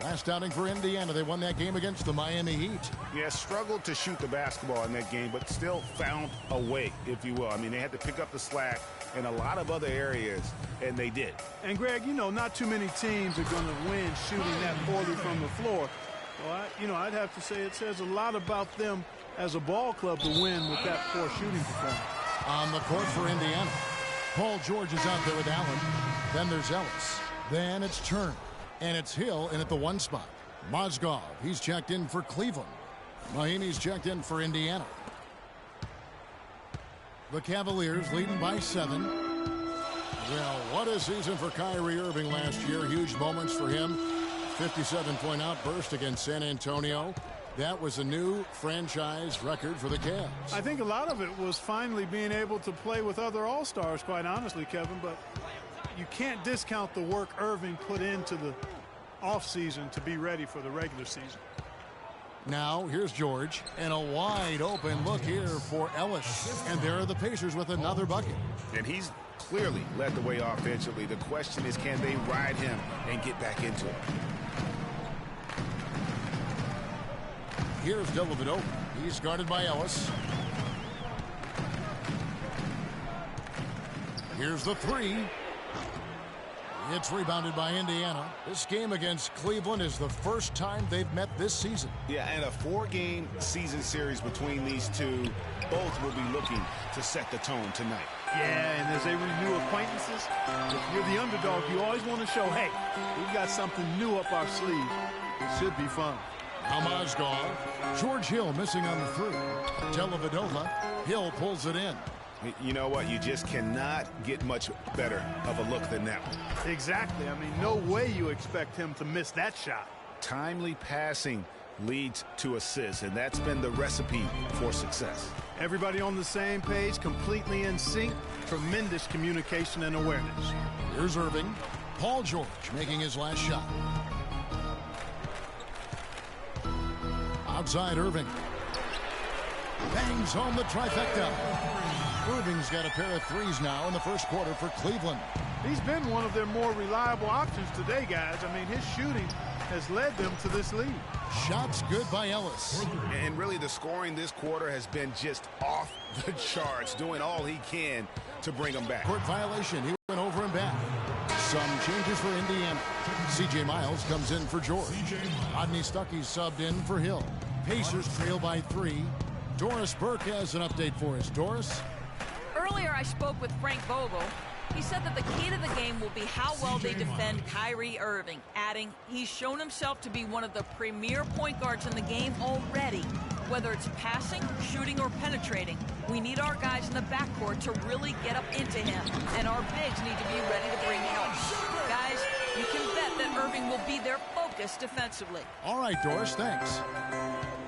Last outing for Indiana, they won that game against the Miami Heat. Yeah, struggled to shoot the basketball in that game, but still found a way, if you will. I mean, they had to pick up the slack in a lot of other areas, and they did. And, Greg, you know, not too many teams are going to win shooting that poorly from the floor. Well, I'd have to say it says a lot about them as a ball club to win with that poor shooting performance. On the court for Indiana, Paul George is out there with Allen. Then there's Ellis. Then it's Turner. And it's Hill in at the 1 spot. Mozgov, he's checked in for Cleveland. Mahinmi's checked in for Indiana. The Cavaliers leading by 7. Well, what a season for Kyrie Irving last year. Huge moments for him. 57-point outburst against San Antonio. That was a new franchise record for the Cavs. I think a lot of it was finally being able to play with other All-Stars, quite honestly, Kevin, but you can't discount the work Irving put into the offseason to be ready for the regular season. Now, here's George, and a wide open look here for Ellis. And there are the Pacers with another bucket. And he's clearly led the way offensively. The question is, can they ride him and get back into it? Here's Dellavedova. He's guarded by Ellis. Here's the 3. It's rebounded by Indiana. This game against Cleveland is the first time they've met this season. Yeah, and a 4-game season series between these two. Both will be looking to set the tone tonight. Yeah, and as they renew acquaintances, if you're the underdog, you always want to show, hey, we've got something new up our sleeve. It should be fun. Now Mozgov. George Hill missing on the 3. Dellavedova. Hill pulls it in. You know what? You just cannot get much better of a look than that one. Exactly. I mean, no way you expect him to miss that shot. Timely passing leads to assists, and that's been the recipe for success. Everybody on the same page, completely in sync. Tremendous communication and awareness. Here's Irving. Paul George making his last shot. Outside Irving. Bangs home the trifecta. Irving's got a pair of 3s now in the first quarter for Cleveland. He's been one of their more reliable options today, guys. I mean, his shooting has led them to this lead. Shots good by Ellis. And really the scoring this quarter has been just off the charts, doing all he can to bring them back. Court violation. He went over and back. Some changes for Indiana. C.J. Miles comes in for George. Rodney Stuckey subbed in for Hill. Pacers trail by 3. Doris Burke has an update for us. Doris? Earlier, I spoke with Frank Vogel. He said that the key to the game will be how well they defend Kyrie Irving, adding, he's shown himself to be one of the premier point guards in the game already. Whether it's passing, shooting, or penetrating, we need our guys in the backcourt to really get up into him, and our bigs need to be ready to bring help. Guys, you can bet that Irving will be their focus defensively. All right, Doris, thanks.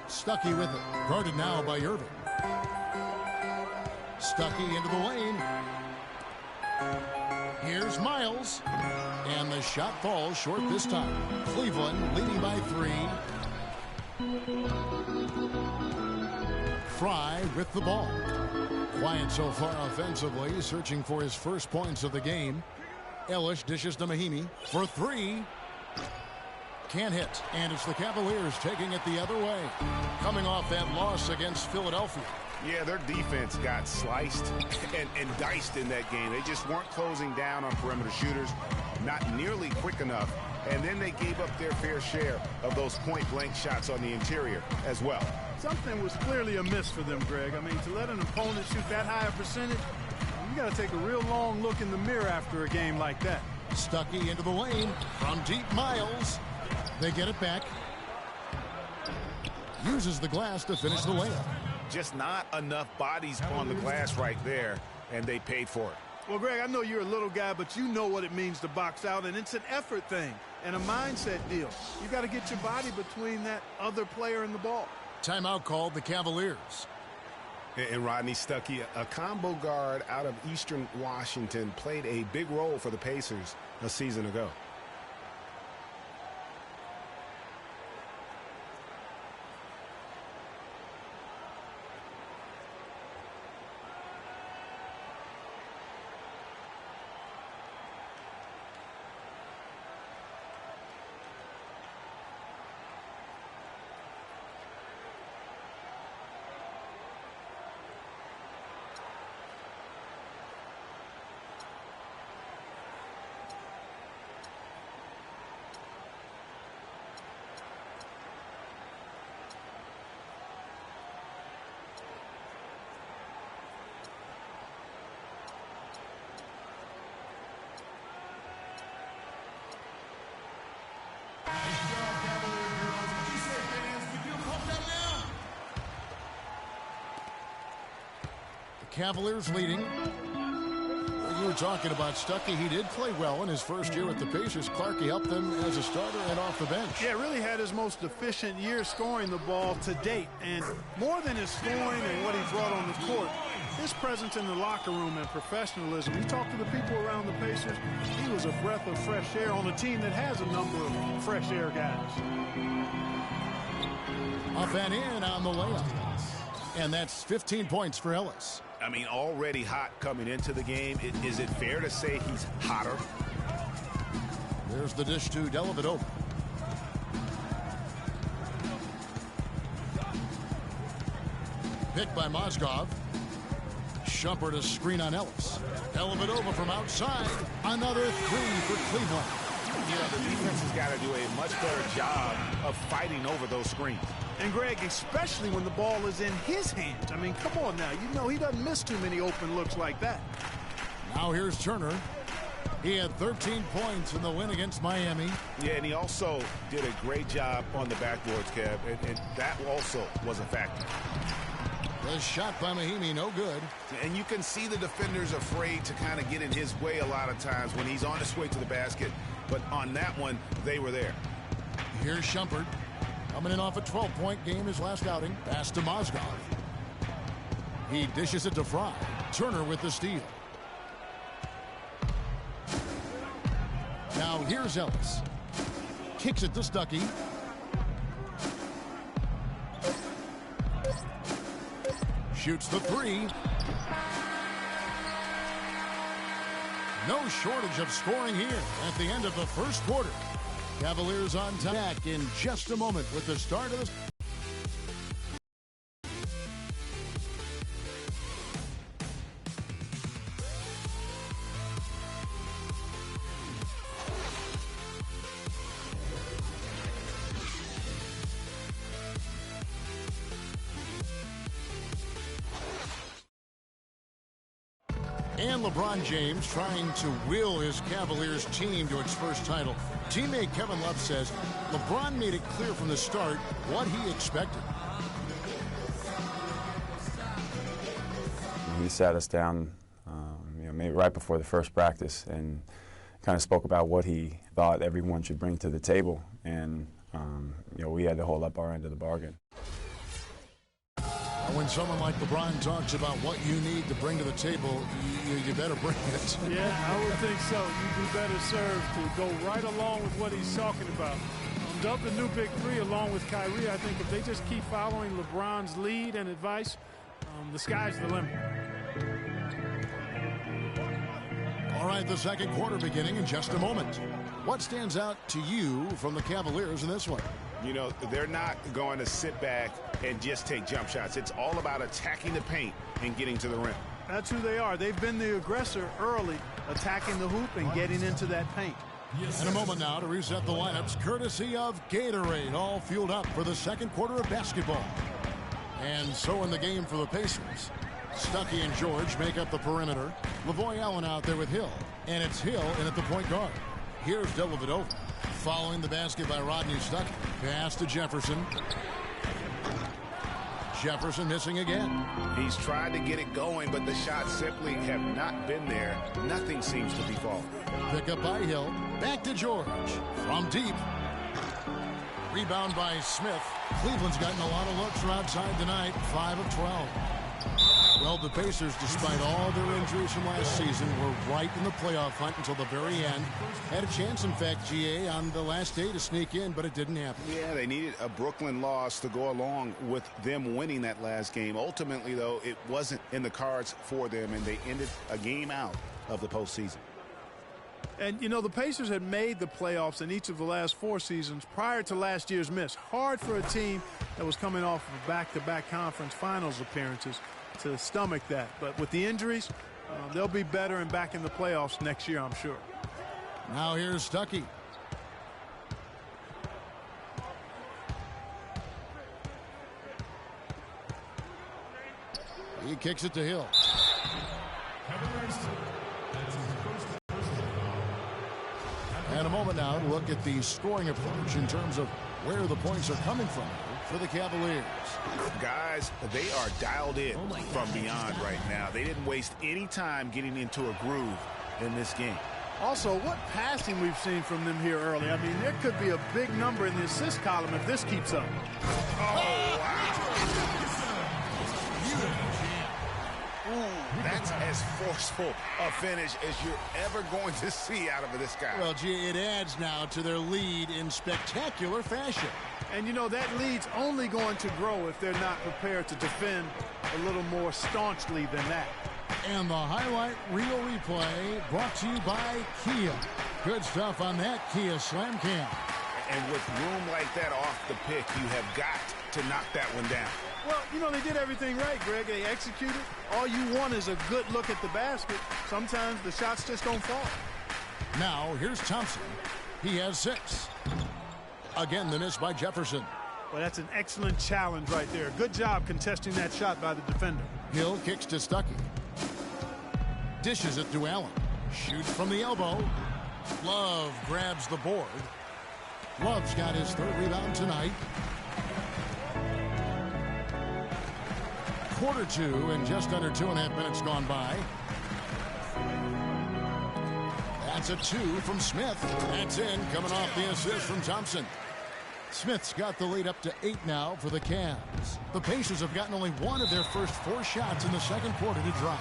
Stuckey with it, guarded now by Irving. Stuckey into the lane. Here's Miles. And the shot falls short this time. Cleveland leading by 3. Fry with the ball. Quiet so far offensively, searching for his first points of the game. Ellis dishes to Mahinmi for 3. Can't hit, and it's the Cavaliers taking it the other way. Coming off that loss against Philadelphia. Yeah, their defense got sliced and diced in that game. They just weren't closing down on perimeter shooters, not nearly quick enough. And then they gave up their fair share of those point-blank shots on the interior as well. Something was clearly amiss for them, Greg. I mean, to let an opponent shoot that high a percentage, you got to take a real long look in the mirror after a game like that. Stuckey into the lane from deep. Miles. They get it back. Uses the glass to finish the layup. Just not enough bodies on the glass right there, and they paid for it. Well, Greg, I know you're a little guy, but you know what it means to box out, and it's an effort thing and a mindset deal. You got to get your body between that other player and the ball. Timeout called the Cavaliers. And Rodney Stuckey, a combo guard out of Eastern Washington, played a big role for the Pacers a season ago. Cavaliers leading. You were talking about Stuckey. He did play well in his first year with the Pacers. Clark, he helped them as a starter and off the bench. Yeah, really had his most efficient year scoring the ball to date. And more than his scoring and what he brought on the court, his presence in the locker room and professionalism. You talk to the people around the Pacers, he was a breath of fresh air on a team that has a number of fresh air guys. Up and in on the layup. And that's 15 points for Ellis. I mean, already hot coming into the game. Is it fair to say he's hotter? There's the dish to Dellavedova. Picked by Mozgov. Shumpert a screen on Ellis. Dellavedova from outside. Another three for Cleveland. Yeah, the defense has got to do a much better job of fighting over those screens. And, Greg, especially when the ball is in his hands. I mean, come on now. You know he doesn't miss too many open looks like that. Now here's Turner. He had 13 points in the win against Miami. Yeah, and he also did a great job on the backboards, Kev, and that also was a factor. The shot by Mahimi, no good. And you can see the defenders afraid to kind of get in his way a lot of times when he's on his way to the basket. But on that one, they were there. Here's Shumpert. Coming in off a 12-point game his last outing. Pass to Mozgov. He dishes it to Fry. Turner with the steal. Now here's Ellis. Kicks it to Stuckey. Shoots the three. No shortage of scoring here at the end of the first quarter. Cavaliers on top in just a moment with the start of the... And LeBron James trying to will his Cavaliers team to its first title. Teammate Kevin Love says LeBron made it clear from the start what he expected. He sat us down maybe right before the first practice and kind of spoke about what he thought everyone should bring to the table. And we had to hold up our end of the bargain. When someone like LeBron talks about what you need to bring to the table, you better bring it. Yeah, I would think so. You'd be better served to go right along with what he's talking about. Dub the new big three along with Kyrie. I think if they just keep following LeBron's lead and advice, the sky's the limit. All right, the second quarter beginning in just a moment. What stands out to you from the Cavaliers in this one? You know, they're not going to sit back and just take jump shots. It's all about attacking the paint and getting to the rim. That's who they are. They've been the aggressor early, attacking the hoop and getting into that paint. In a moment now to reset the lineups, courtesy of Gatorade, all fueled up for the second quarter of basketball. And so in the game for the Pacers, Stuckey and George make up the perimeter. Lavoy Allen out there with Hill, and it's Hill in at the point guard. Here's Dellavedova. Following the basket by Rodney Stuckey. Pass to Jefferson. Jefferson missing again. He's tried to get it going, but the shots simply have not been there. Nothing seems to be falling. Pick up by Hill. Back to George. From deep. Rebound by Smith. Cleveland's gotten a lot of looks from outside tonight. 5 of 12. Well, the Pacers, despite all their injuries from last season, were right in the playoff hunt until the very end. Had a chance, in fact, GA, on the last day to sneak in, but it didn't happen. Yeah, they needed a Brooklyn loss to go along with them winning that last game. Ultimately, though, it wasn't in the cards for them, and they ended a game out of the postseason. And, you know, the Pacers had made the playoffs in each of the last 4 seasons prior to last year's miss. Hard for a team that was coming off of back-to-back conference finals appearances to stomach that. But with the injuries, they'll be better and back in the playoffs next year, I'm sure. Now here's Stuckey. He kicks it to Hill. And a moment now to look at the scoring approach in terms of where the points are coming from. for the Cavaliers. Guys, they are dialed in from beyond right now. They didn't waste any time getting into a groove in this game. Also, what passing we've seen from them here early. I mean, there could be a big number in the assist column if this keeps up. Oh, wow. Ooh, that's as forceful a finish as you're ever going to see out of this guy. Well, gee, it adds now to their lead in spectacular fashion. And, you know, that lead's only going to grow if they're not prepared to defend a little more staunchly than that. And the highlight reel replay brought to you by Kia. Good stuff on that Kia Slam Cam. And with room like that off the pick, you have got to knock that one down. Well, you know, they did everything right, Greg. They executed. All you want is a good look at the basket. Sometimes the shots just don't fall. Now, here's Thompson. He has 6. Again, the miss by Jefferson. Well, that's an excellent challenge right there. Good job contesting that shot by the defender. Hill kicks to Stuckey. Dishes it to Allen. Shoots from the elbow. Love grabs the board. Love's got his 3rd rebound tonight. Quarter 2 and just under 2.5 minutes gone by. That's a 2 from Smith. That's in, coming off the assist from Thompson. Smith's got the lead up to 8 now for the Cavs. The Pacers have gotten only 1 of their first 4 shots in the second quarter to drop.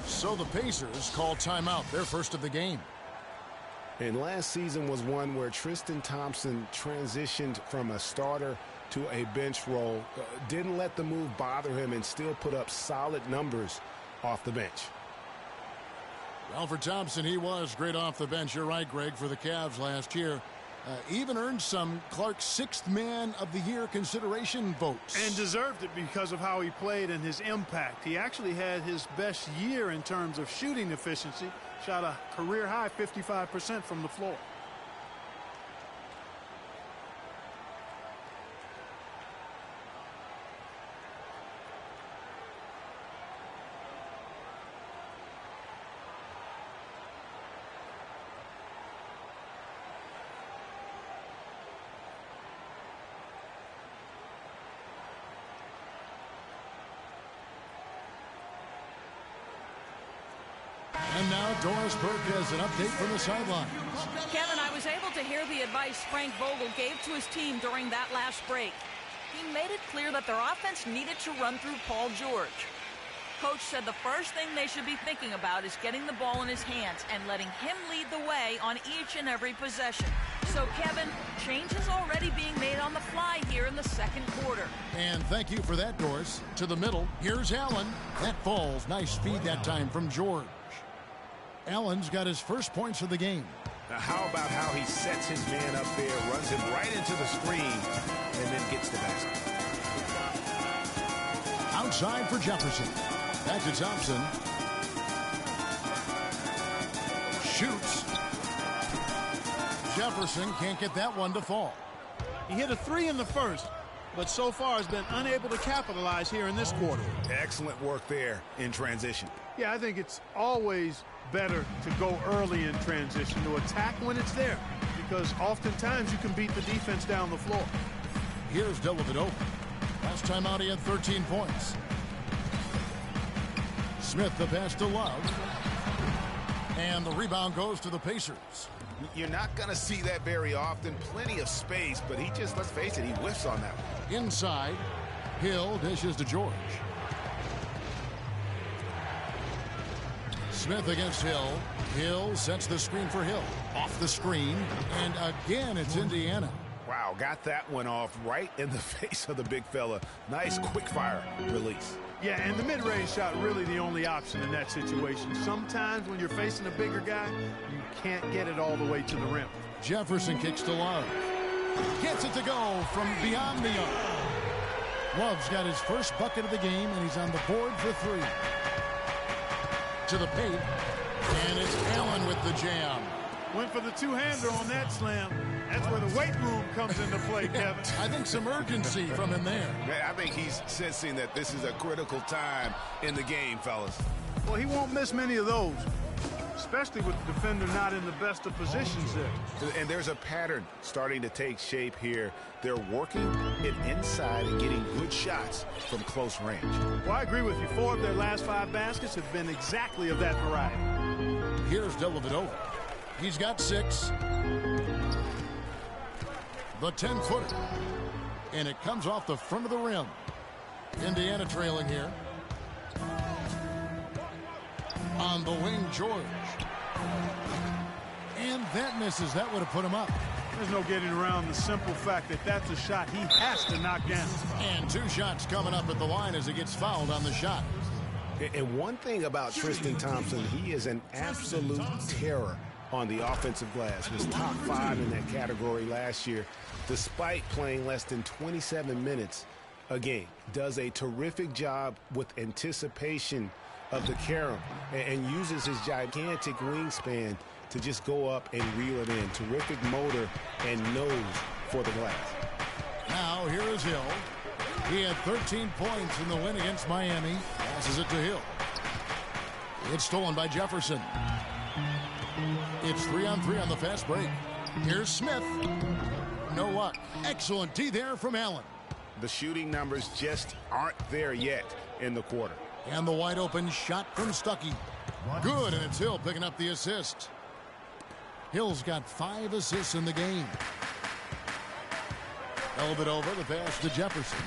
So the Pacers call timeout, their first of the game. And last season was one where Tristan Thompson transitioned from a starter to a bench role, didn't let the move bother him, and still put up solid numbers off the bench. Well, for Thompson, he was great off the bench. You're right, Greg, for the Cavs last year. Even earned some Clark's 6th Man of the Year consideration votes. And deserved it because of how he played and his impact. He actually had his best year in terms of shooting efficiency. Shot a career-high 55% from the floor. And now Doris Burke has an update from the sidelines. Kevin, I was able to hear the advice Frank Vogel gave to his team during that last break. He made it clear that their offense needed to run through Paul George. Coach said the first thing they should be thinking about is getting the ball in his hands and letting him lead the way on each and every possession. So, Kevin, change is already being made on the fly here in the second quarter. And thank you for that, Doris. To the middle, here's Allen. That falls. Nice speed that time from George. Allen's got his first points of the game. Now, how about how he sets his man up there, runs him right into the screen, and then gets the basket. Outside for Jefferson. Back to Thompson. Shoots. Jefferson can't get that one to fall. He hit a 3 in the first, but so far has been unable to capitalize here in this quarter. Excellent work there in transition. Yeah, I think it's always better to go early in transition, to attack when it's there, because oftentimes you can beat the defense down the floor. Here's Dellavedova. Last time out, he had 13 points. Smith the pass to Love. And the rebound goes to the Pacers. You're not going to see that very often. Plenty of space, but he just, let's face it, he whiffs on that one. Inside, Hill dishes to George. Smith against Hill. Hill sets the screen for Hill. Off the screen, and again it's Indiana. Wow, got that one off right in the face of the big fella. Nice quick fire release. Yeah, and the mid-range shot really the only option in that situation. Sometimes when you're facing a bigger guy, you can't get it all the way to the rim. Jefferson kicks to Love. Gets it to go from beyond the arc. Love's got his first bucket of the game, and he's on the board for 3. To the paint, and it's Allen with the jam. Went for the two-hander on that slam. That's where the weight room comes into play, Kevin. I think some urgency from him there. I think he's sensing that this is a critical time in the game, fellas. Well, he won't miss many of those. especially with the defender not in the best of positions there. And there's a pattern starting to take shape here. They're working it inside and getting good shots from close range. Well, I agree with you. 4 of their last 5 baskets have been exactly of that variety. Here's Dellavedova. He's got 6. The 10-footer. And it comes off the front of the rim. Indiana trailing here. On the wing, George. And that misses. That would have put him up. There's no getting around the simple fact that that's a shot he has to knock down. And 2 shots coming up at the line as he gets fouled on the shot. And one thing about Tristan Thompson, he is an absolute terror on the offensive glass. Was top 5 in that category last year, despite playing less than 27 minutes a game. Does a terrific job with anticipation of the carom and uses his gigantic wingspan to just go up and reel it in. Terrific motor and nose for the glass. Now here is Hill. He had 13 points in the win against Miami. Passes it to Hill. It's stolen by Jefferson. It's 3-on-3 on the fast break. Here's Smith. No luck. Excellent D there from Allen. The shooting numbers just aren't there yet in the quarter. And the wide open shot from Stuckey. Good, and it's Hill picking up the assist. Hill's got 5 assists in the game. A little bit over the pass to Jefferson.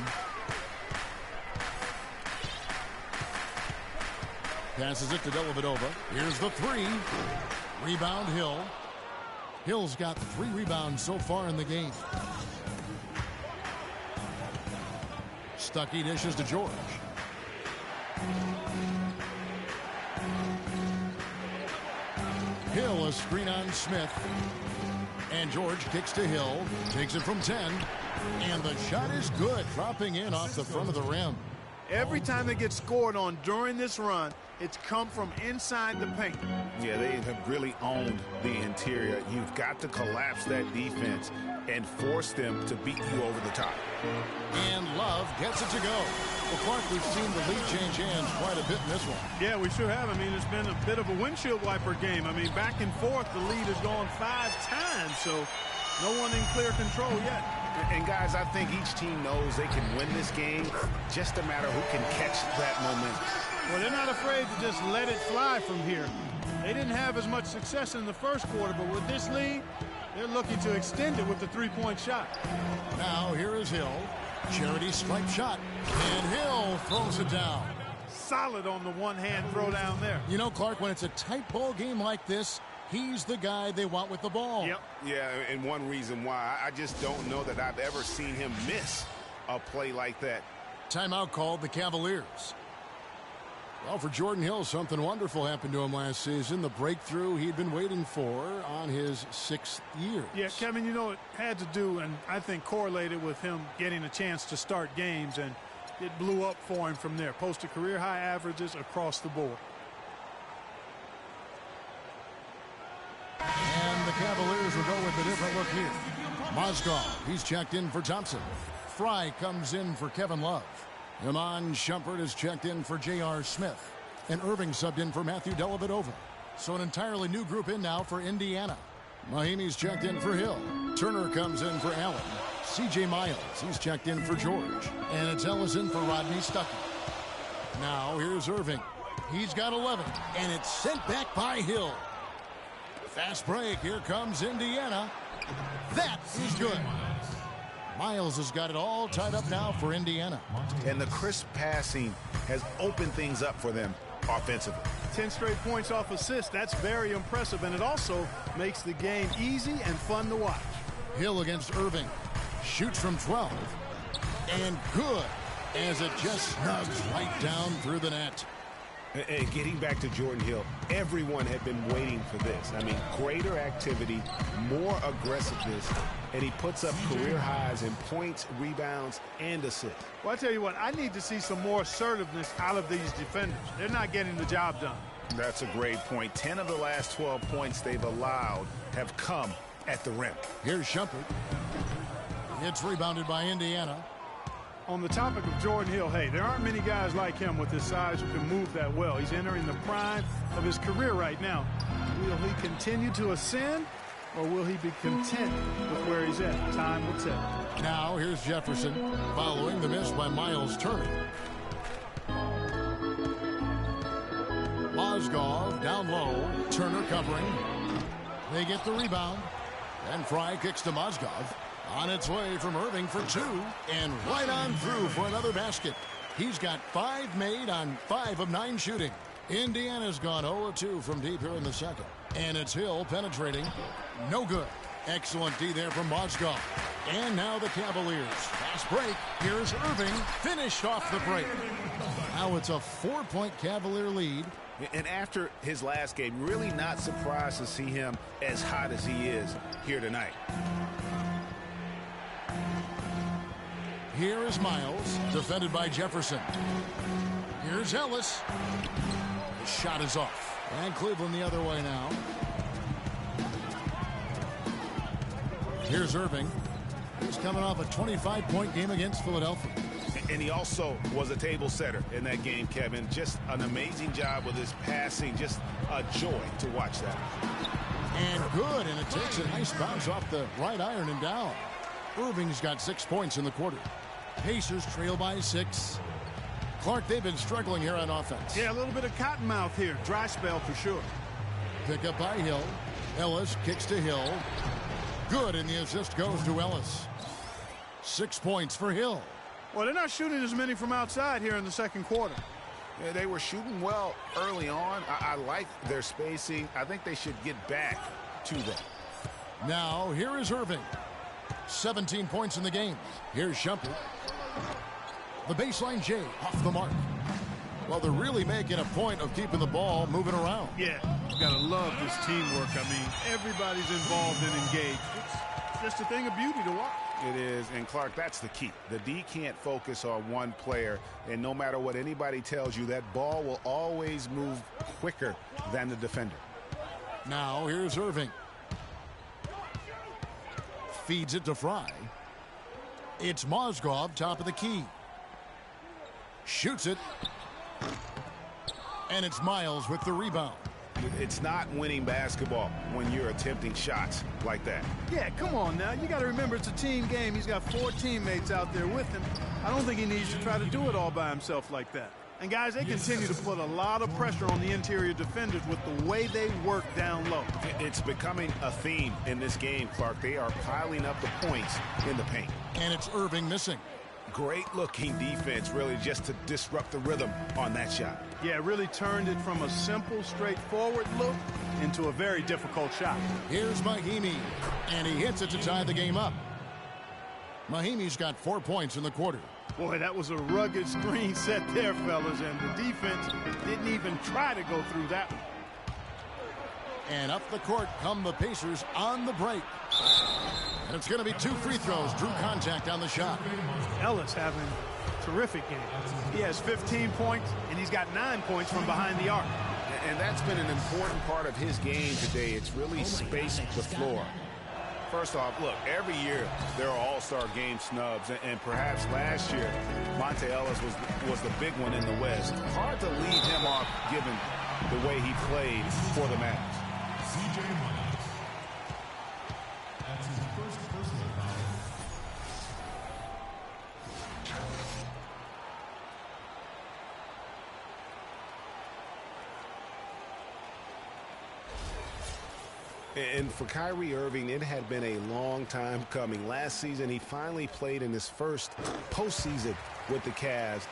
Passes it to Dellavedova. Here's the 3. Rebound Hill. Hill's got 3 rebounds so far in the game. Stuckey dishes to George. Hill, a screen on Smith. And George kicks to Hill. Takes it from 10. And the shot is good. Dropping in off the front of the rim. Every time they get scored on during this run, it's come from inside the paint. Yeah, they have really owned the interior. You've got to collapse that defense and force them to beat you over the top. And Love gets it to go. Well, Clark, we've seen the lead change hands quite a bit in this one. Yeah, we sure have. I mean, it's been a bit of a windshield wiper game. I mean, back and forth, the lead has gone 5 times, so no one in clear control yet. And guys, I think each team knows they can win this game. Just a matter who can catch that momentum. Well, they're not afraid to just let it fly from here. They didn't have as much success in the first quarter, but with this lead, they're looking to extend it with the 3-point shot. Now here is Hill. Charity stripe shot. And Hill throws it down. Solid on the one-hand throw down there. You know, Clark, when it's a tight ball game like this, he's the guy they want with the ball. Yep. Yeah, and one reason why, I just don't know that I've ever seen him miss a play like that. Timeout called the Cavaliers. Well, for Jordan Hill, something wonderful happened to him last season. The breakthrough he'd been waiting for on his 6th year. Yeah, Kevin, you know, it had to do, and I think correlated with him getting a chance to start games, and it blew up for him from there. Posted career-high averages across the board. And the Cavaliers will go with a different look here. Mozgov, he's checked in for Thompson. Fry comes in for Kevin Love. Iman Shumpert is checked in for J.R. Smith. And Irving subbed in for Matthew Dellavedova. So an entirely new group in now for Indiana. Mahimi's checked in for Hill. Turner comes in for Allen. C.J. Miles, he's checked in for George. And it's Ellison for Rodney Stuckey. Now here's Irving. He's got 11. And it's sent back by Hill. Fast break. Here comes Indiana. That is good. Miles has got it all tied up now for Indiana. And the crisp passing has opened things up for them offensively. 10 straight points off assists. That's very impressive, and it also makes the game easy and fun to watch. Hill against Irving. Shoots from 12. And good, as it just snugs right down through the net. And getting back to Jordan Hill, everyone had been waiting for this. I mean, greater activity, more aggressiveness, and he puts up career highs in points, rebounds, and assists. Well, I tell you what, I need to see some more assertiveness out of these defenders. They're not getting the job done. That's a great point. 10 of the last 12 points they've allowed have come at the rim. Here's Shumpert. It's rebounded by Indiana. On the topic of Jordan Hill, hey, there aren't many guys like him with his size who can move that well. He's entering the prime of his career right now. Will he continue to ascend, or will he be content with where he's at? Time will tell. Now here's Jefferson following the miss by Miles Turner. Mozgov down low. Turner covering. They get the rebound. And Fry kicks to Mozgov. On its way from Irving for 2. And right on through for another basket. He's got 5 made on 5 of 9 shooting. Indiana's gone 0-2 from deep here in the second. And it's Hill penetrating. No good. Excellent D there from Mozgov. And now the Cavaliers. Fast break. Here's Irving. Finished off the break. Now it's a 4-point Cavalier lead. And after his last game, really not surprised to see him as hot as he is here tonight. Here is Miles, defended by Jefferson. Here's Ellis. The shot is off. And Cleveland the other way now. Here's Irving. He's coming off a 25-point game against Philadelphia. And he also was a table setter in that game, Kevin. Just an amazing job with his passing. Just a joy to watch that. And good, and it takes a nice bounce off the right iron and down. Irving's got 6 points in the quarter. Pacers trail by 6. Clark, they've been struggling here on offense. Yeah, a little bit of cottonmouth here. Dry spell for sure. Pick up by Hill. Ellis kicks to Hill. Good, and the assist goes to Ellis. 6 points for Hill. Well, they're not shooting as many from outside here in the second quarter. Yeah, they were shooting well early on. I like their spacing. I think they should get back to that. Now, here is Irving. 17 points in the game. Here's Shumpert. The baseline J off the mark. Well, they're really making a point of keeping the ball moving around. Yeah, you got to love this teamwork. I mean, everybody's involved and engaged. It's just a thing of beauty to watch. It is, and Clark, that's the key. The D can't focus on one player, and no matter what anybody tells you, that ball will always move quicker than the defender. Now, here's Irving. Feeds it to Fry. It's Mozgov, top of the key. Shoots it. And it's Miles with the rebound. It's not winning basketball when you're attempting shots like that. Yeah, come on now. You got to remember it's a team game. He's got 4 teammates out there with him. I don't think he needs to try to do it all by himself like that. And, guys, they continue to put a lot of pressure on the interior defenders with the way they work down low. It's becoming a theme in this game, Clark. They are piling up the points in the paint. And it's Irving missing. Great-looking defense, really, just to disrupt the rhythm on that shot. Yeah, really turned it from a simple, straightforward look into a very difficult shot. Here's Mahimi, and he hits it to tie the game up. Mahimi's got 4 points in the quarter. Boy, that was a rugged screen set there, fellas, and the defense didn't even try to go through that one. And up the court come the Pacers on the break. And it's going to be 2 free throws. Drew contact on the shot. Ellis having a terrific game. He has 15 points, and he's got 9 points from behind the arc. And that's been an important part of his game today. It's really spaced the floor. First off, look, every year there are all-star game snubs, and perhaps last year Monte Ellis was the big one in the West. Hard to leave him off given the way he played for the Mavs. That's his first personal foul. And for Kyrie Irving, it had been a long time coming. Last season, he finally played in his first postseason with the Cavs.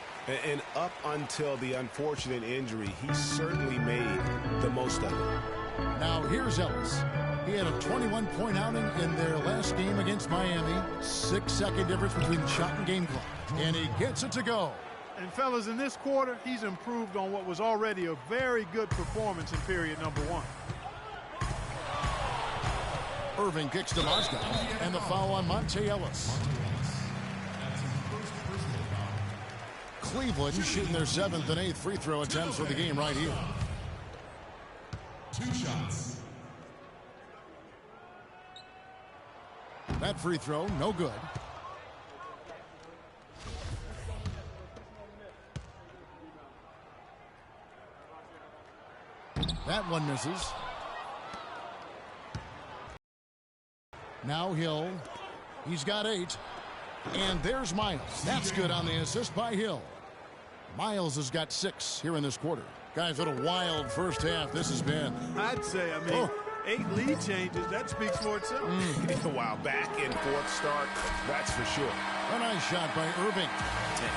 And up until the unfortunate injury, he certainly made the most of it. Now here's Ellis. He had a 21-point outing in their last game against Miami. 6-second difference between the shot and game clock. And he gets it to go. And, fellas, in this quarter, he's improved on what was already a very good performance in period number 1. Irving kicks to Mozgov, and the foul on Monte Ellis. Cleveland shooting their 7th and 8th free throw attempts for the game right here. 2 shots. That free throw, no good. That one misses. Now Hill. He's got 8. And there's Miles. That's good on the assist by Hill. Miles has got 6 here in this quarter. Guys, what a wild first half this has been. I'd say, 8 lead changes. That speaks for itself. Wow, back and forth start, that's for sure. A nice shot by Irving.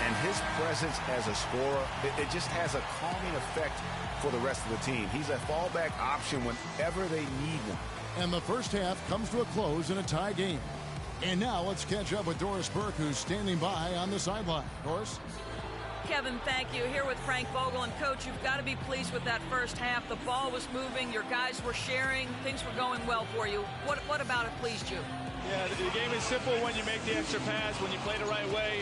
And his presence as a scorer, it just has a calming effect for the rest of the team. He's a fallback option whenever they need one. And the first half comes to a close in a tie game. And now let's catch up with Doris Burke, who's standing by on the sideline. Doris? Kevin, thank you. Here with Frank Vogel. And, Coach, you've got to be pleased with that first half. The ball was moving. Your guys were sharing. Things were going well for you. What about it pleased you? Yeah, the game is simple when you make the extra pass, when you play the right way.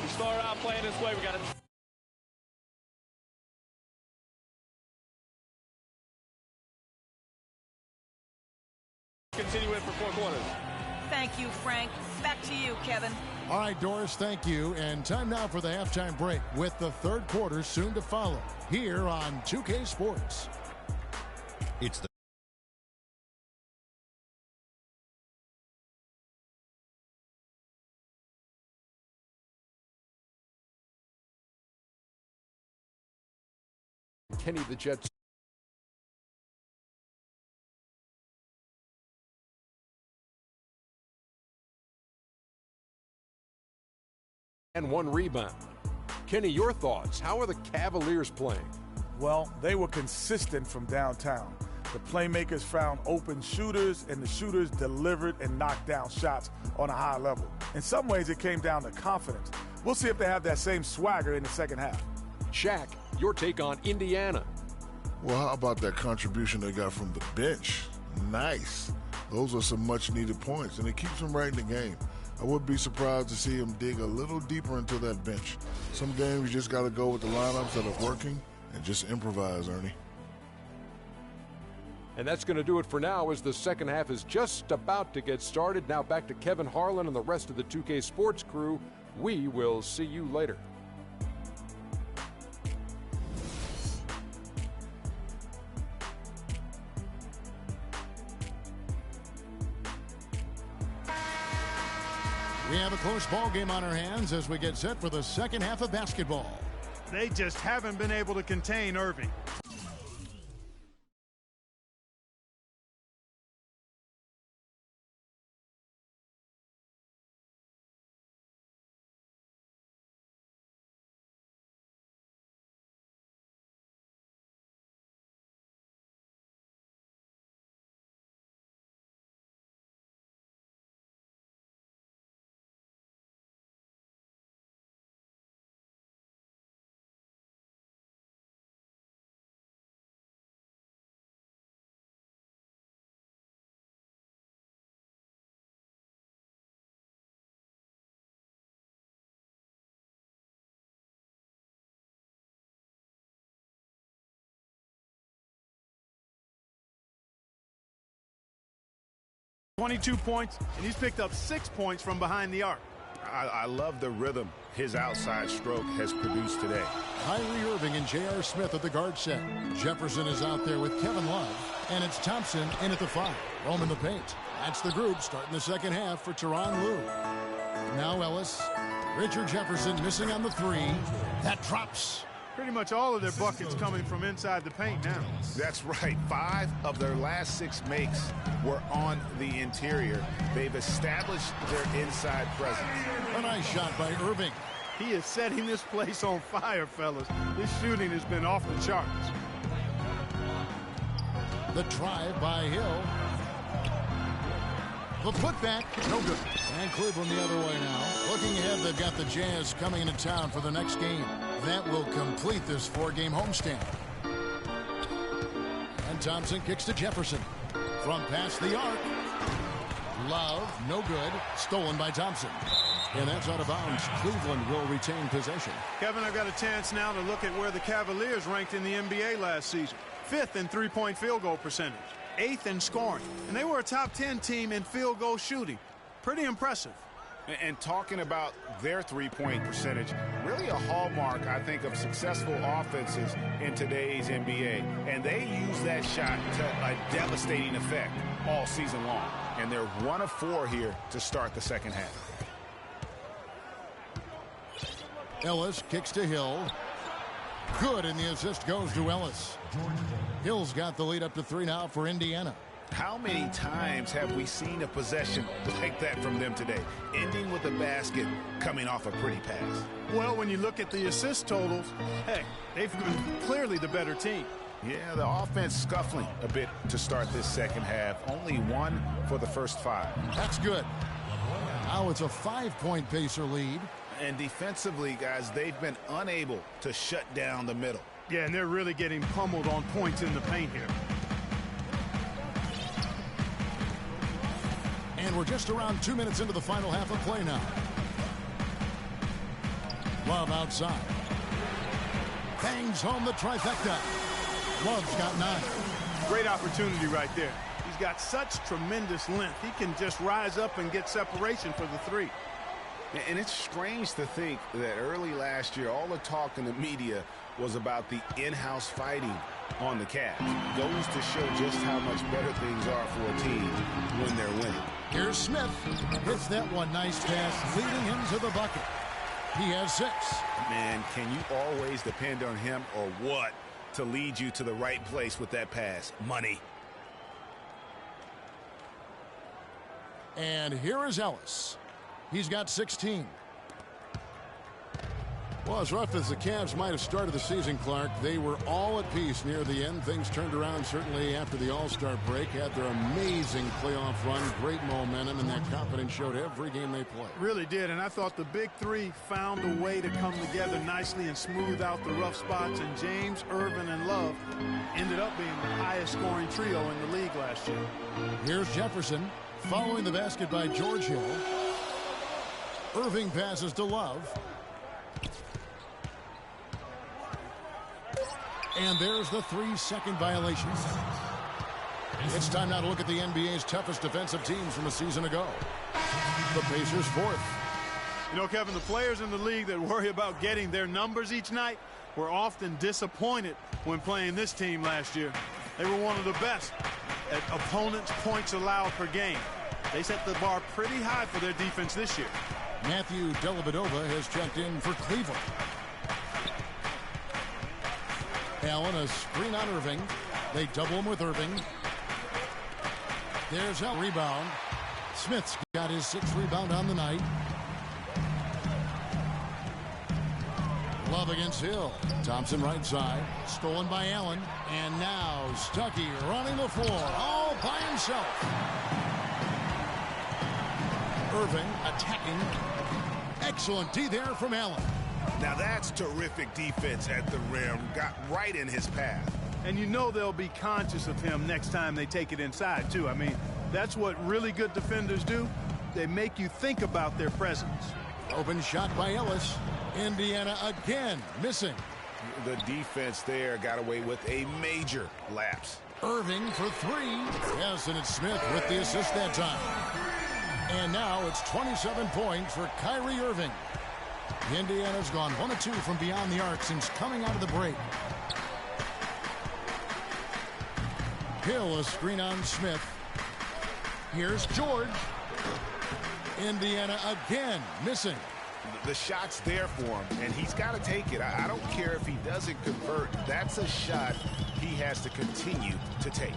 We started out playing this way. We got to continue it for 4 quarters. Thank you, Frank. Back to you, Kevin. All right, Doris, thank you. And time now for the halftime break with the third quarter soon to follow here on 2K Sports. It's the Kenny the Jet. And 1 rebound. Kenny, your thoughts? How are the Cavaliers playing? Well, they were consistent from downtown. The playmakers found open shooters, and the shooters delivered and knocked down shots on a high level. In some ways, it came down to confidence. We'll see if they have that same swagger in the second half. Shaq, your take on Indiana. Well, how about that contribution they got from the bench? Nice. Those are some much-needed points, and it keeps them right in the game. I would be surprised to see him dig a little deeper into that bench. Some games you just got to go with the lineups that are working and just improvise, Ernie. And that's going to do it for now as the second half is just about to get started. Now back to Kevin Harlan and the rest of the 2K Sports crew. We will see you later. We have a close ball game on our hands as we get set for the second half of basketball. They just haven't been able to contain Irving. .22 points, and he's picked up 6 points from behind the arc. I love the rhythm his outside stroke has produced today. Kyrie Irving and J.R. Smith at the guard set. Jefferson is out there with Kevin Love, and it's Thompson in at the 5. Roam in the paint. That's the group starting the second half for Tyronn Lue. Now Ellis. Richard Jefferson missing on the 3. That drops. Pretty much all of their buckets coming from inside the paint now. That's right. 5 of their last 6 makes were on the interior. They've established their inside presence. A nice shot by Irving. He is setting this place on fire, fellas. This shooting has been off the charts. The drive by Hill. The putback, no good. And Cleveland the other way now. Looking ahead, they've got the Jazz coming into town for the next game. That will complete this 4-game homestand. And Thompson kicks to Jefferson. From past the arc. Love, no good. Stolen by Thompson. And that's out of bounds. Cleveland will retain possession. Kevin, I've got a chance now to look at where the Cavaliers ranked in the NBA last season. 5th in three-point field goal percentage. 8th in scoring. And they were a top 10 team in field goal shooting. Pretty impressive. And talking about their three-point percentage, really a hallmark, I think, of successful offenses in today's NBA. And they use that shot to a devastating effect all season long. And they're 1 of 4 here to start the second half. Ellis kicks to Hill. Good, and the assist goes to Ellis. Hill's got the lead up to 3 now for Indiana. How many times have we seen a possession like that from them today, ending with a basket coming off a pretty pass? Well, when you look at the assist totals, heck, they've been clearly the better team. Yeah, the offense scuffling a bit to start this second half. Only 1 for the first 5. That's good. Now it's a 5-point Pacer lead. And defensively, guys, they've been unable to shut down the middle. Yeah, and they're really getting pummeled on points in the paint here. And we're just around 2 minutes into the final half of play now. Love outside. Bangs home the trifecta. Love's got 9. Great opportunity right there. He's got such tremendous length. He can just rise up and get separation for the 3. And it's strange to think that early last year, all the talk in the media was about the in-house fighting on the Cavs. Goes to show just how much better things are for a team when they're winning. Here's Smith. Hits that one. Nice pass, leading him to the bucket. He has 6. Man, can you always depend on him or what to lead you to the right place with that pass? Money. And here is Ellis. He's got 16. Well, as rough as the Cavs might have started the season, Clark, they were all at peace near the end. Things turned around certainly after the All-Star break. Had their amazing playoff run, great momentum, and that confidence showed every game they played. Really did, and I thought the big 3 found a way to come together nicely and smooth out the rough spots, and James, Irvin, and Love ended up being the highest scoring trio in the league last year. Here's Jefferson following the basket by George Hill. Irving passes to Love. And there's the 3-second violation. It's time now to look at the NBA's toughest defensive teams from a season ago. The Pacers 4th. You know, Kevin, the players in the league that worry about getting their numbers each night were often disappointed when playing this team last year. They were one of the best at opponents' points allowed per game. They set the bar pretty high for their defense this year. Matthew Dellavedova has checked in for Cleveland. Allen, a screen on Irving. They double him with Irving. There's a rebound. Smith's got his 6th rebound on the night. Love against Hill. Thompson right side. Stolen by Allen. And now Stuckey running the floor all by himself. Irving attacking. Excellent D there from Allen. Now that's terrific defense at the rim. Got right in his path. And you know they'll be conscious of him next time they take it inside, too. I mean, that's what really good defenders do. They make you think about their presence. Open shot by Ellis. Indiana again missing. The defense there got away with a major lapse. Irving for 3. Yes, and it's Smith with the assist that time. And now it's 27 points for Kyrie Irving. Indiana's gone 1 of 2 from beyond the arc since coming out of the break. Hill, a screen on Smith. Here's George. Indiana again missing. The shot's there for him, and he's got to take it. I don't care if he doesn't convert. That's a shot he has to continue to take.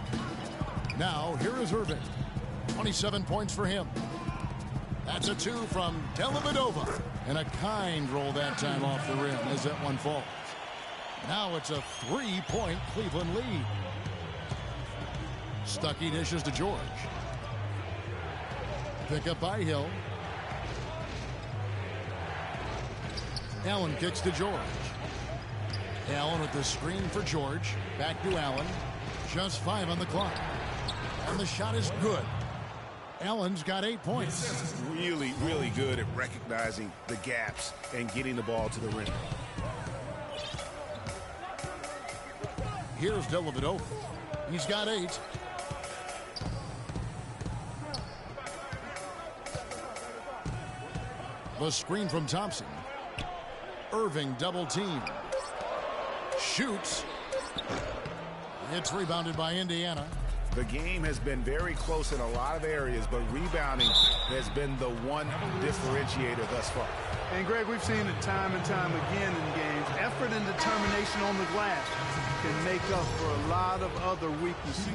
Now, here is Irving. 27 points for him. That's a 2 from Dellavedova. And a kind roll that time off the rim as that one falls. Now it's a 3-point Cleveland lead. Stuckey dishes to George. Pick up by Hill. Allen kicks to George. Allen with the screen for George. Back to Allen. Just 5 on the clock. And the shot is good. Allen's got 8 points. Really, really good at recognizing the gaps and getting the ball to the rim. Here's Dellavedova. He's got 8. The screen from Thompson. Irving double team. Shoots. It's rebounded by Indiana. The game has been very close in a lot of areas, but rebounding has been the one differentiator thus far. And, Greg, we've seen it time and time again in games. Effort and determination on the glass can make up for a lot of other weaknesses.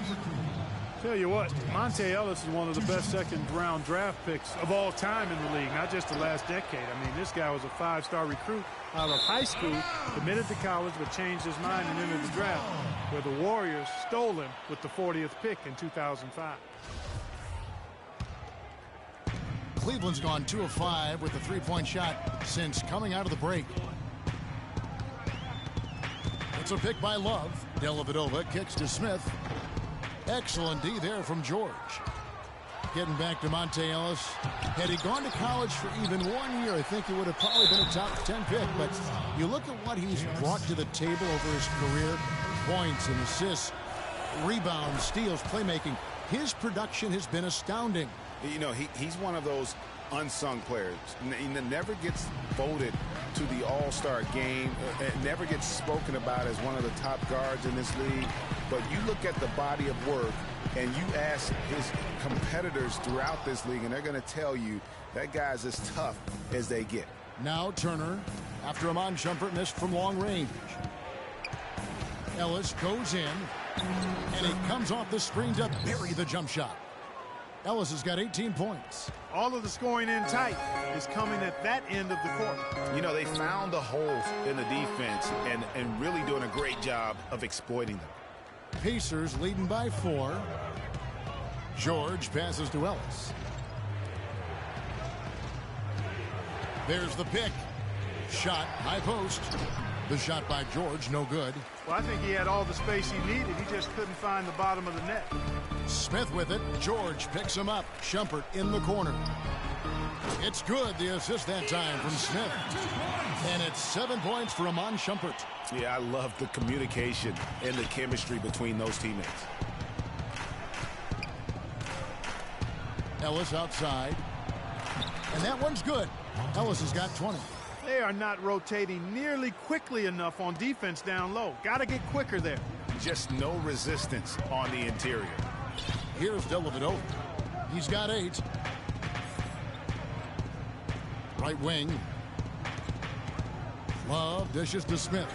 Tell you what, Monte Ellis is one of the best second-round draft picks of all time in the league, not just the last decade. I mean, this guy was a 5-star recruit out of high school, committed to college, but changed his mind and entered the draft, where the Warriors stole him with the 40th pick in 2005. Cleveland's gone 2 of 5 with the three-point shot since coming out of the break. It's a pick by Love. Dellavedova kicks to Smith. Excellent D there from George. Getting back to Monte Ellis. Had he gone to college for even 1 year, I think it would have probably been a top 10 pick. But you look at what he's brought to the table over his career. Points and assists, rebounds, steals, playmaking. His production has been astounding. You know, he's one of those unsung players. He never gets voted to the All-Star game. Never gets spoken about as one of the top guards in this league. But you look at the body of work and you ask his competitors throughout this league, and they're going to tell you that guy's as tough as they get. Now Turner, after Iman Shumpert missed from long range. Ellis goes in, and he comes off the screen to bury the jump shot. Ellis has got 18 points. All of the scoring in tight is coming at that end of the court. You know, they found the holes in the defense and really doing a great job of exploiting them. Pacers leading by 4. George passes to Ellis. There's the pick. Shot, high post. The shot by George, no good. Well, I think he had all the space he needed. He just couldn't find the bottom of the net. Smith with it. George picks him up. Shumpert in the corner. It's good. The assist that time from Smith. And it's 7 points for Iman Shumpert. Yeah, I love the communication and the chemistry between those teammates. Ellis outside. And that one's good. Ellis has got 20. They are not rotating nearly quickly enough on defense down low. Got to get quicker there. Just no resistance on the interior. Here's Dellavedova. He's got 8. Right wing. Love dishes to Smith.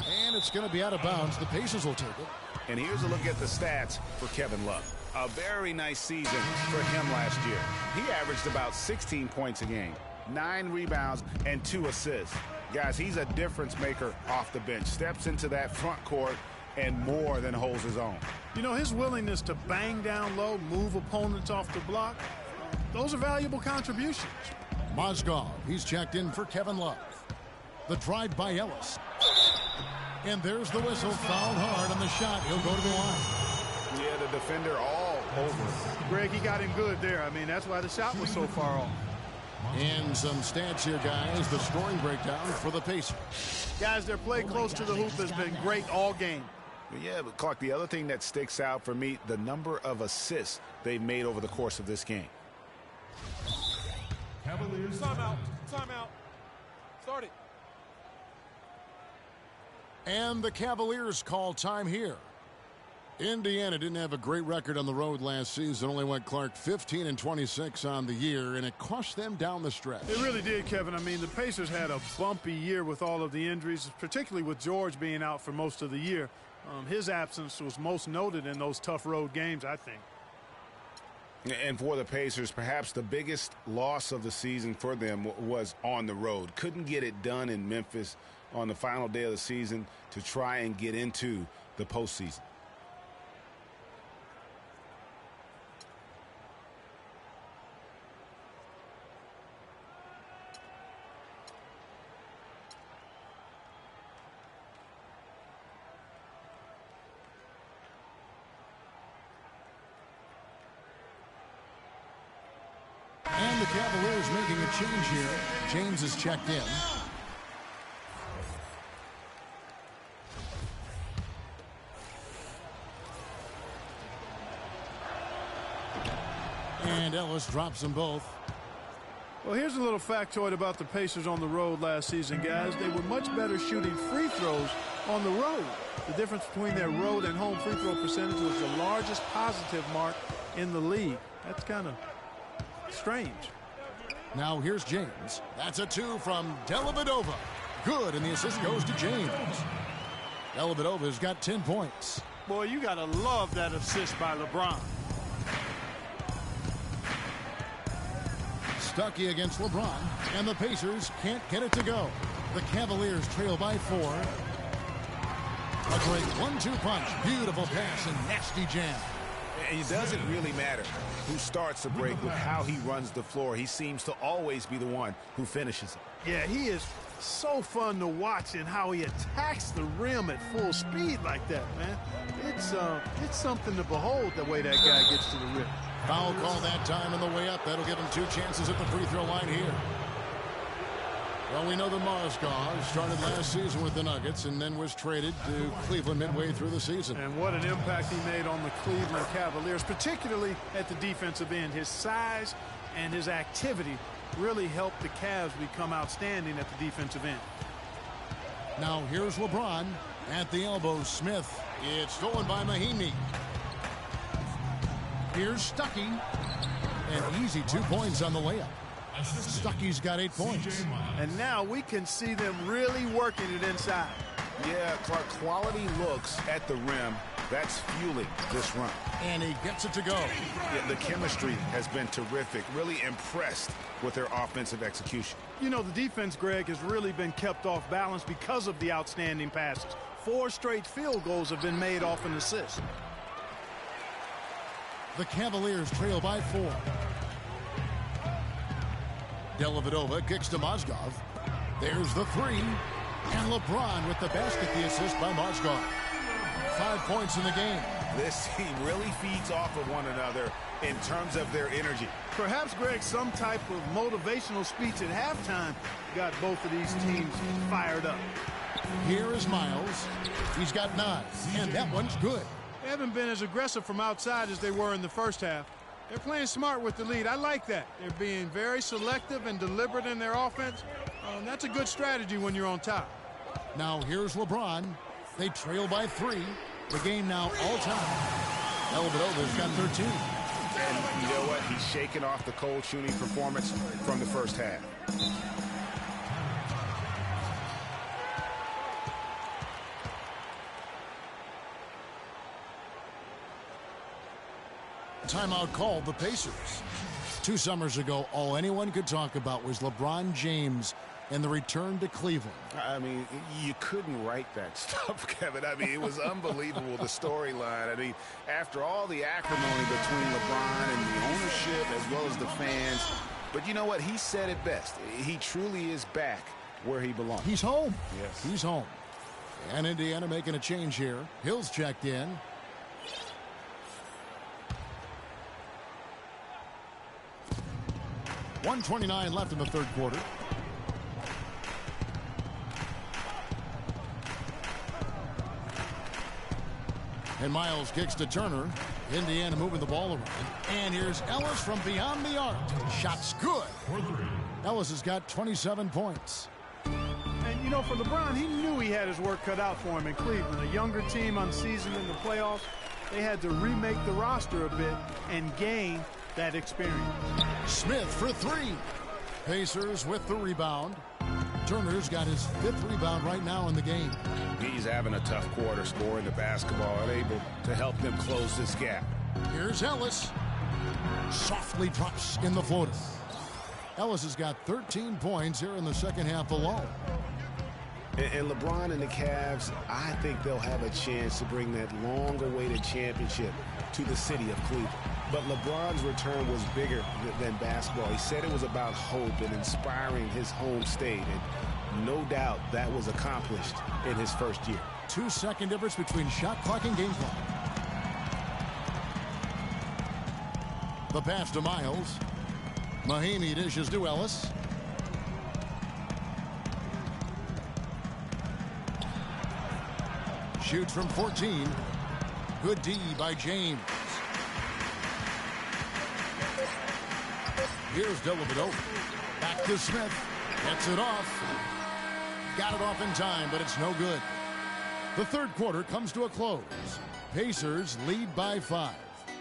And it's going to be out of bounds. The Pacers will take it. And here's a look at the stats for Kevin Love. A very nice season for him last year. He averaged about 16 points a game, 9 rebounds, and 2 assists. Guys, he's a difference maker off the bench. Steps into that front court and more than holds his own. You know, his willingness to bang down low, move opponents off the block, those are valuable contributions. Mozgov, he's checked in for Kevin Love. The drive by Ellis. And there's the whistle, fouled hard on the shot. He'll go to the line. Yeah, the defender all over. Greg, he got him good there. I mean, that's why the shot was so far off. And some stats here, guys. The scoring breakdown for the Pacers. Guys, their play close to the hoop has been great all game. Yeah, but Clark, the other thing that sticks out for me, the number of assists they've made over the course of this game. Cavaliers. Timeout. Timeout. Start it. And the Cavaliers call time here. Indiana didn't have a great record on the road last season. Only went, Clark, 15-26 on the year, and it cost them down the stretch. It really did, Kevin. I mean, the Pacers had a bumpy year with all of the injuries, particularly with George being out for most of the year. His absence was most noted in those tough road games, I think. And for the Pacers, perhaps the biggest loss of the season for them was on the road. Couldn't get it done in Memphis on the final day of the season to try and get into the postseason. And the Cavaliers making a change here. James is checked in. And Ellis drops them both. Well, here's a little factoid about the Pacers on the road last season, guys. They were much better shooting free throws on the road. The difference between their road and home free throw percentage was the largest positive mark in the league. That's kind of strange. Now here's James. That's a 2 from Dellavedova. Good, and the assist goes to James. Dellavedova's got 10 points. Boy, you got to love that assist by LeBron. Stuckey against LeBron, and the Pacers can't get it to go. The Cavaliers trail by 4. A great 1-2 punch. Beautiful pass and nasty jam. And it doesn't really matter who starts the break with how he runs the floor. He seems to always be the one who finishes it. Yeah, he is so fun to watch in how he attacks the rim at full speed like that, man. It's something to behold the way that guy gets to the rim. Foul call that time on the way up. That'll give him 2 chances at the free throw line here. Well, we know that Mozgov started last season with the Nuggets and then was traded to Cleveland midway through the season. And what an impact he made on the Cleveland Cavaliers, particularly at the defensive end. His size and his activity really helped the Cavs become outstanding at the defensive end. Now here's LeBron at the elbow. Smith. It's stolen by Mahinmi. Here's Stuckey. An easy 2 points on the layup. Stuckey's got 8 points. And now we can see them really working it inside. Yeah, Clark, quality looks at the rim. That's fueling this run. And he gets it to go. Yeah, the chemistry has been terrific. Really impressed with their offensive execution. You know, the defense, Greg, has really been kept off balance because of the outstanding passes. 4 straight field goals have been made off an assist. The Cavaliers trail by 4. Dellavedova kicks to Mozgov. There's the 3. And LeBron with the basket, the assist by Mozgov. 5 points in the game. This team really feeds off of one another in terms of their energy. Perhaps, Greg, some type of motivational speech at halftime got both of these teams fired up. Here is Miles. He's got 9, and that one's good. They haven't been as aggressive from outside as they were in the first half. They're playing smart with the lead. I like that. They're being very selective and deliberate in their offense. That's a good strategy when you're on top. Now here's LeBron. They trail by 3. The game now all-time. Dellavedova's got 13. And you know what? He's shaking off the cold shooting performance from the first half. Timeout called the Pacers. 2 summers ago, all anyone could talk about was LeBron James and the return to Cleveland. I mean, you couldn't write that stuff, Kevin. I mean, it was unbelievable, the storyline. I mean, after all the acrimony between LeBron and the ownership as well as the fans. But you know what? He said it best. He truly is back where he belongs. He's home. Yes. He's home. And Indiana making a change here. Hill's checked in. .129 left in the third quarter. And Miles kicks to Turner. Indiana moving the ball around. And here's Ellis from beyond the arc. Shot's good. Ellis has got 27 points. And, you know, for LeBron, he knew he had his work cut out for him in Cleveland. A younger team unseasoned in the playoffs. They had to remake the roster a bit and gain that experience. Smith for 3. Pacers with the rebound. Turner's got his 5th rebound right now in the game. He's having a tough quarter scoring the basketball and able to help them close this gap. Here's Ellis. Softly drops in the floater. Ellis has got 13 points here in the second half alone. And LeBron and the Cavs, I think they'll have a chance to bring that long-awaited championship to the city of Cleveland. But LeBron's return was bigger than basketball. He said it was about hope and inspiring his home state. And no doubt that was accomplished in his first year. 2-second difference between shot clock and game clock. The pass to Miles. Mahinmi dishes to Ellis. Shoots from 14. Good D by James. Here's Dellavedova. Back to Smith. Gets it off. Got it off in time, but it's no good. The third quarter comes to a close. Pacers lead by 5.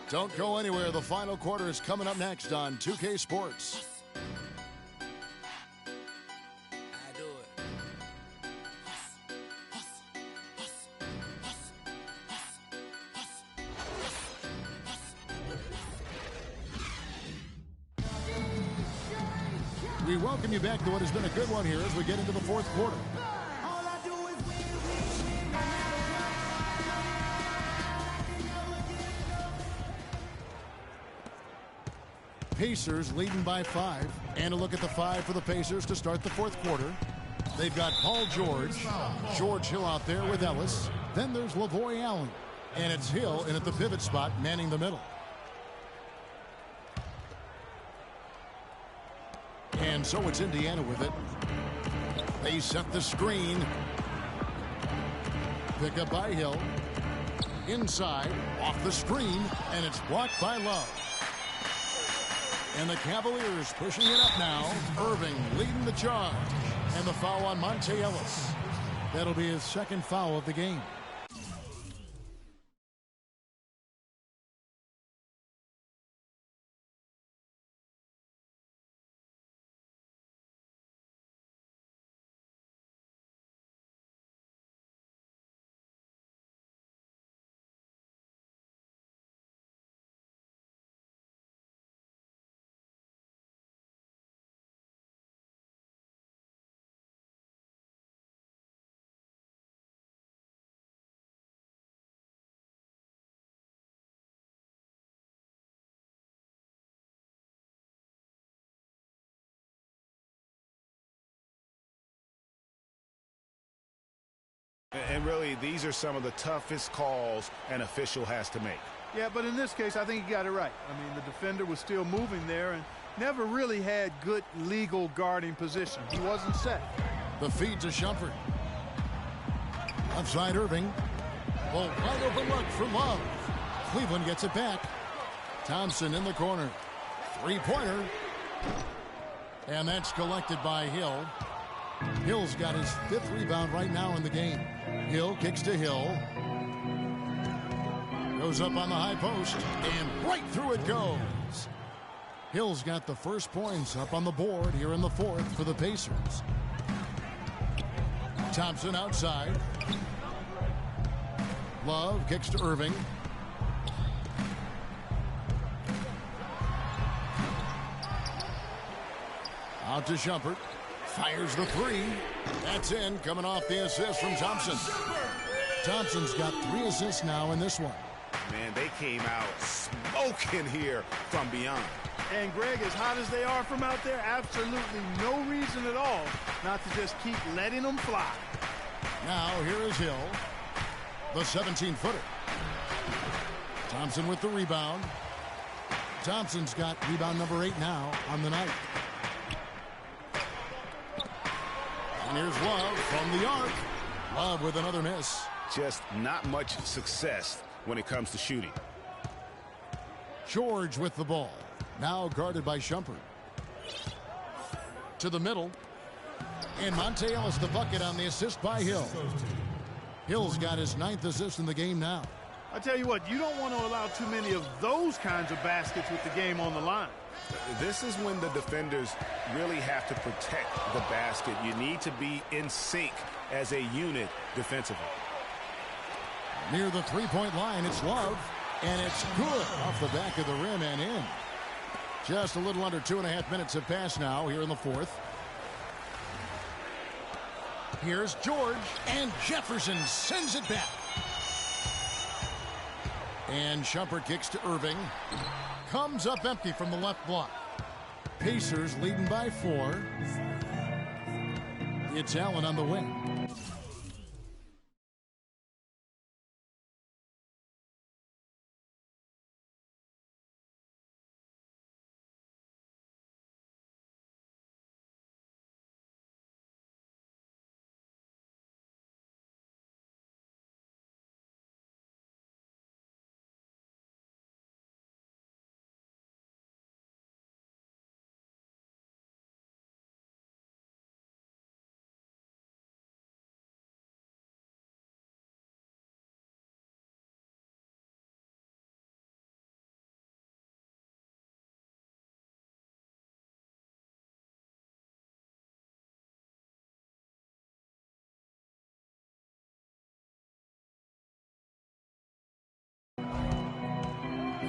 Don't go anywhere. The final quarter is coming up next on 2K Sports. We welcome you back to what has been a good one here as we get into the fourth quarter. Pacers leading by 5. And a look at the 5 for the Pacers to start the fourth quarter. They've got Paul George, George Hill out there with Ellis. Then there's Lavoy Allen. And it's Hill in at the pivot spot, manning the middle. And so it's Indiana with it. They set the screen. Pick up by Hill. Inside, off the screen, and it's blocked by Love. And the Cavaliers pushing it up now. Irving leading the charge. And the foul on Monte Ellis. That'll be his second foul of the game. And really, these are some of the toughest calls an official has to make. Yeah, but in this case, I think he got it right. I mean, the defender was still moving there and never really had good legal guarding position. He wasn't set. The feed to Shumpert. Outside Irving. Well, wide open look for Love. Cleveland gets it back. Thompson in the corner. Three-pointer. And that's collected by Hill. Hill's got his 5th rebound right now in the game. Hill kicks to Hill. Goes up on the high post, and right through it goes. Hill's got the first points up on the board here in the fourth for the Pacers. Thompson outside. Love kicks to Irving. Out to Shumpert. Fires the 3. That's in, coming off the assist from Thompson. Thompson's got 3 assists now in this one. Man, they came out smoking here from beyond. And Greg, as hot as they are from out there, absolutely no reason at all not to just keep letting them fly. Now here is Hill, the 17-footer. Thompson with the rebound. Thompson's got rebound number 8 now on the night. And here's Love from the arc. Love with another miss. Just not much success when it comes to shooting. George with the ball. Now guarded by Shumpert. To the middle. And Monte Ellis the bucket on the assist by Hill. Hill's got his 9th assist in the game now. I tell you what, you don't want to allow too many of those kinds of baskets with the game on the line. This is when the defenders really have to protect the basket. You need to be in sync as a unit defensively. Near the three-point line, it's Love, and it's good off the back of the rim and in. Just a little under 2.5 minutes have passed now here in the fourth. Here's George, and Jefferson sends it back. And Shumpert kicks to Irving. Comes up empty from the left block. Pacers leading by 4. It's Allen on the wing.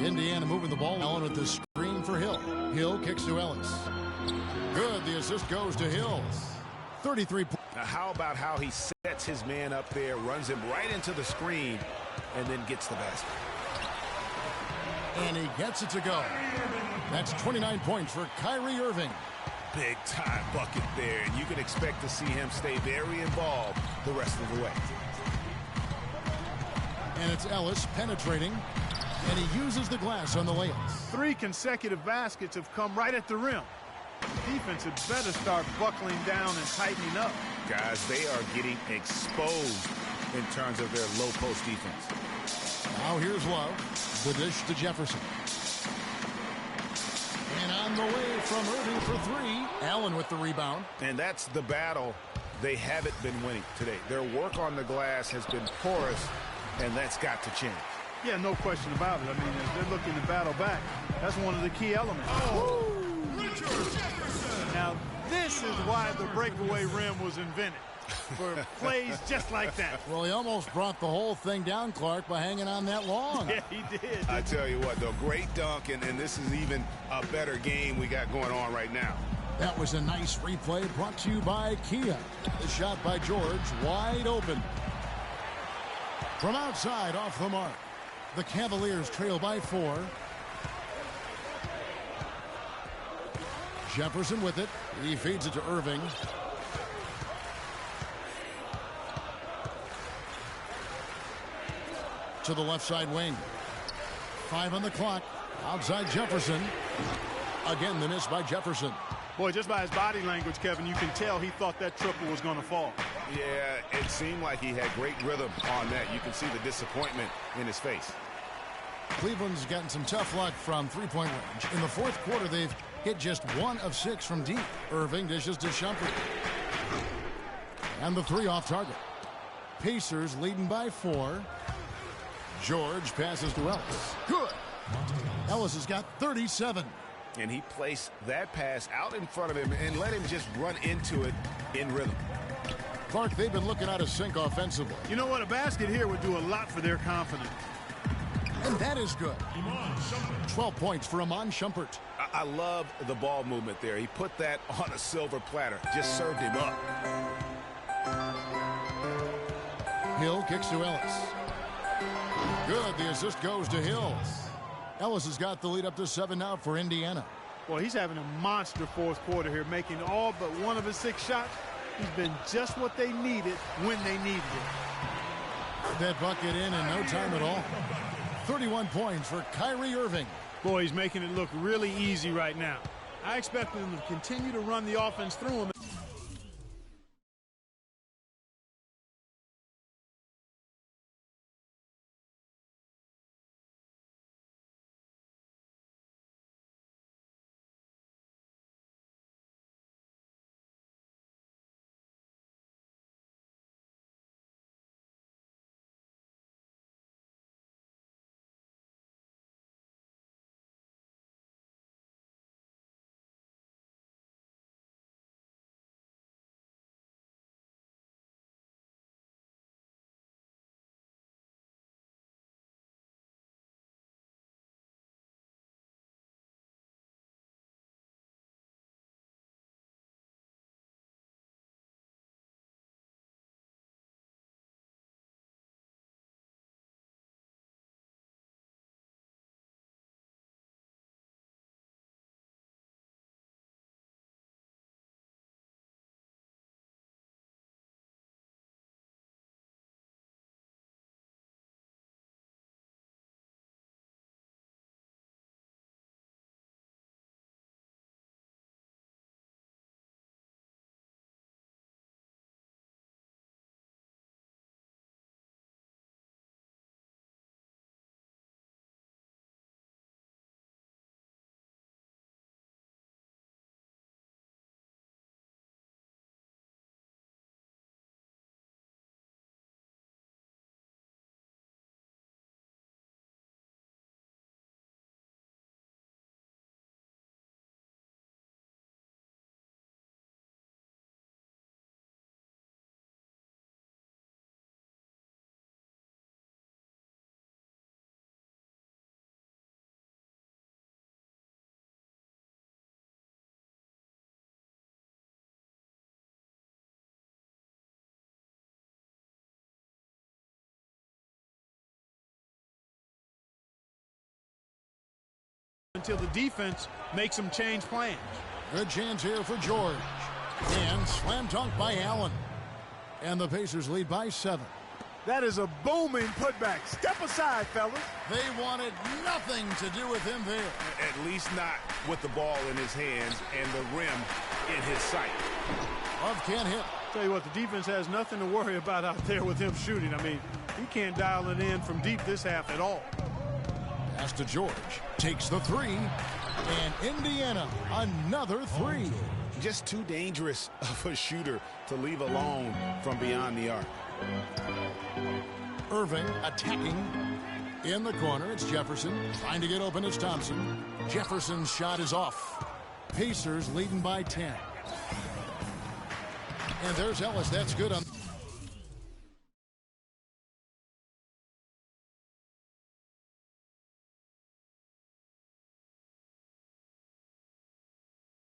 Indiana moving the ball. Allen with the screen for Hill. Hill kicks to Ellis. Good. The assist goes to Hill. 33 points. Now, how about how he sets his man up there, runs him right into the screen, and then gets the basket. And he gets it to go. That's 29 points for Kyrie Irving. Big time bucket there, and you can expect to see him stay very involved the rest of the way. And it's Ellis penetrating, and he uses the glass on the layups. 3 consecutive baskets have come right at the rim. Defense had better start buckling down and tightening up. Guys, they are getting exposed in terms of their low post defense. Now here's Love. The dish to Jefferson. And on the way from Irving for 3. Allen with the rebound. And that's the battle they haven't been winning today. Their work on the glass has been porous, and that's got to change. Yeah, no question about it. I mean, as they're looking to battle back, that's one of the key elements. Now, this is why the breakaway rim was invented. For plays just like that. Well, he almost brought the whole thing down, Clark, by hanging on that long. Yeah, he did. I tell you what, though, great dunk, and this is even a better game we got going on right now. That was a nice replay brought to you by Kia. The shot by George, wide open. From outside, off the mark. The Cavaliers trail by 4. Jefferson with it. He feeds it to Irving. To the left side wing. 5 on the clock. Outside Jefferson. Again, the miss by Jefferson. Boy, just by his body language, Kevin, you can tell he thought that triple was going to fall. Yeah, it seemed like he had great rhythm on that. You can see the disappointment in his face. Cleveland's gotten some tough luck from three-point range. In the fourth quarter, they've hit just 1 of 6 from deep. Irving dishes to Shumpert. And the 3 off target. Pacers leading by 4. George passes to Ellis. Good. Ellis has got 37. And he placed that pass out in front of him and let him just run into it in rhythm. Clark, they've been looking out of sync offensively. You know what? A basket here would do a lot for their confidence. And that is good. 12 points for Iman Shumpert. I love the ball movement there. He put that on a silver platter. Just served him up. Hill kicks to Ellis. Good. The assist goes to Hill. Ellis has got the lead up to 7 now for Indiana. Well, he's having a monster fourth quarter here, making all but 1 of his 6 shots. He's been just what they needed when they needed it. That bucket in no time at all. 31 points for Kyrie Irving. Boy, he's making it look really easy right now. I expect them to continue to run the offense through him. until the defense makes them change plans. Good chance here for George. And slam dunk by Allen. And the Pacers lead by 7. That is a booming putback. Step aside, fellas. They wanted nothing to do with him there. At least not with the ball in his hands and the rim in his sight. Love can't hit. Tell you what, the defense has nothing to worry about out there with him shooting. I mean, he can't dial it in from deep this half at all. Pass to George. Takes the 3. And Indiana, another 3. Just too dangerous of a shooter to leave alone from beyond the arc. Irving attacking in the corner. It's Jefferson trying to get open. It's Thompson. Jefferson's shot is off. Pacers leading by 10. And there's Ellis. That's good on.